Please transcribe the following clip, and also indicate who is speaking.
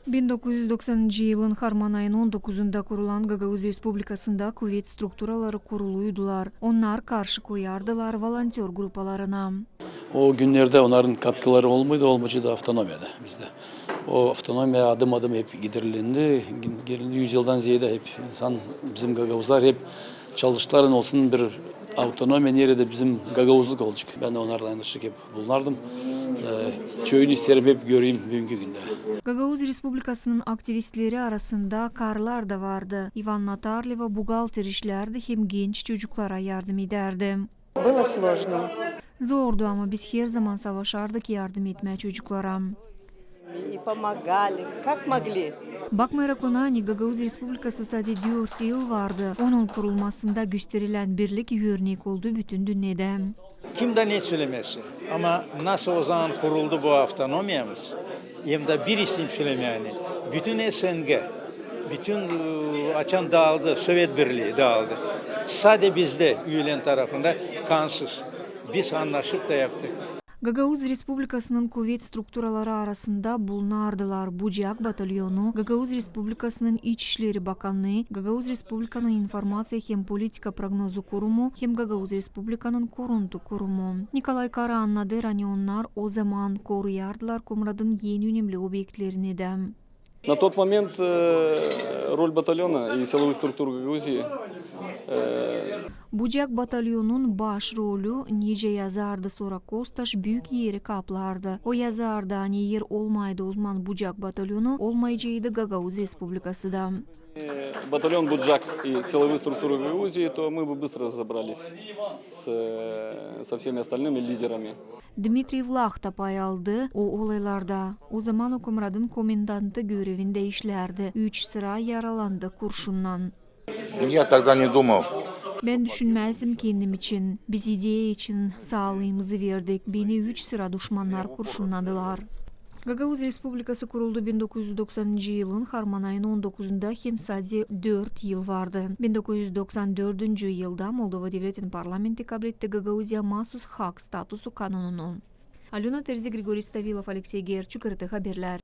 Speaker 1: 1990-yılın Harman ayının 19'unda kurulan Gagavuz Respublikasında kuvvet strukturaları kuruluydular. Onlar karşı koyardılar volontör gruplarına.
Speaker 2: O günlerde onların katkıları olmaydı, olmayıcıydı avtonomiyada bizde. O avtonomiya adım adım hep giderildi. 100 yıldan ziyade hep bizim Gagavuzlar hep çalıştıların olsun bir autonomiya nerede bizim Gagavuzluk olacak. Ben de onlarla anlaşık hep bulunardım. Çöyünü isterim hep göreyim bugünkü günde.
Speaker 1: Gagavuz Respublikasının aktivistleri arasında karlar da vardı. Ivan Natarleva buğalter işlerdi hem genç çocuklara yardım ederdi.
Speaker 3: Было сложно.
Speaker 1: Zordu ama biz her zaman savaşardık yardım etmeye çocuklara.
Speaker 3: И помогали, как могли.
Speaker 1: Bakmayarak ona Gagavuz Respublikası sadece 4 yıl vardı. Onun kurulmasında gösterilen birlik örnek oldu bütün dünyada.
Speaker 4: Kim de ne söylemesi ama nasıl o zaman kuruldu bu avtonomiyamız? Hem de bir isim söylemeyeni. Bütün SNG, bütün açan dağıldı, Sovyet Birliği dağıldı. Sadece bizde üyelerin tarafında kansız. Biz anlaşıp da yaptık.
Speaker 1: Gagavuz Respublikasının kuvvet strukturaları arasında bulunardılar. Bucak Batalyonu, Gagavuz Respublikasının İçişleri Bakanlığı, Gagavuz Respublikanın İnformasiya hem Politika Prognozu Kurumu hem Gagavuz Respublikanın Kuruntu Kurumu. Nikolay Kara anladı, hani onlar o zaman koruyardılar Komrad'ın yeni önemli obyektlerini de.
Speaker 5: На тот момент роль батальона и силовых структур Гагаузии
Speaker 1: Bucak Batalyonun baş rolü nice yazardı sonra Kostaş büyük yeri kaplardı. O yazarda hani yer olmaydı o zaman Bucak Batalyonu olmayacağıydı Gagavuz Respublikası da.
Speaker 5: батальон Буджак и силовые структуры Гагаузии, то мы бы быстро разобрались со всеми остальными лидерами.
Speaker 1: Dmitri Vlach da pay aldı o olaylarda. O zaman o Komrad'ın komendantı görevinde işlerdi. 3 sıra yaralandı kurşundan.
Speaker 6: Я тогда не думал.
Speaker 1: Ben düşünmezdim kendim için. Biz ideya için sağlığımızı verdik. Beni 3 sıra düşmanlar kurşunladılar. Gagavuz Respublikası kuruldu 1990 yılın Harman ayının 19'unda hem sadece 4 yıl vardı. 1994 yılda Moldova Devleti'nin parlamenti kabul etti Gagavuzya mahsus hak statusu kanununu. Alena Terzi, Grigori Stavilov, Alexey Gerçuk, RT Haberler.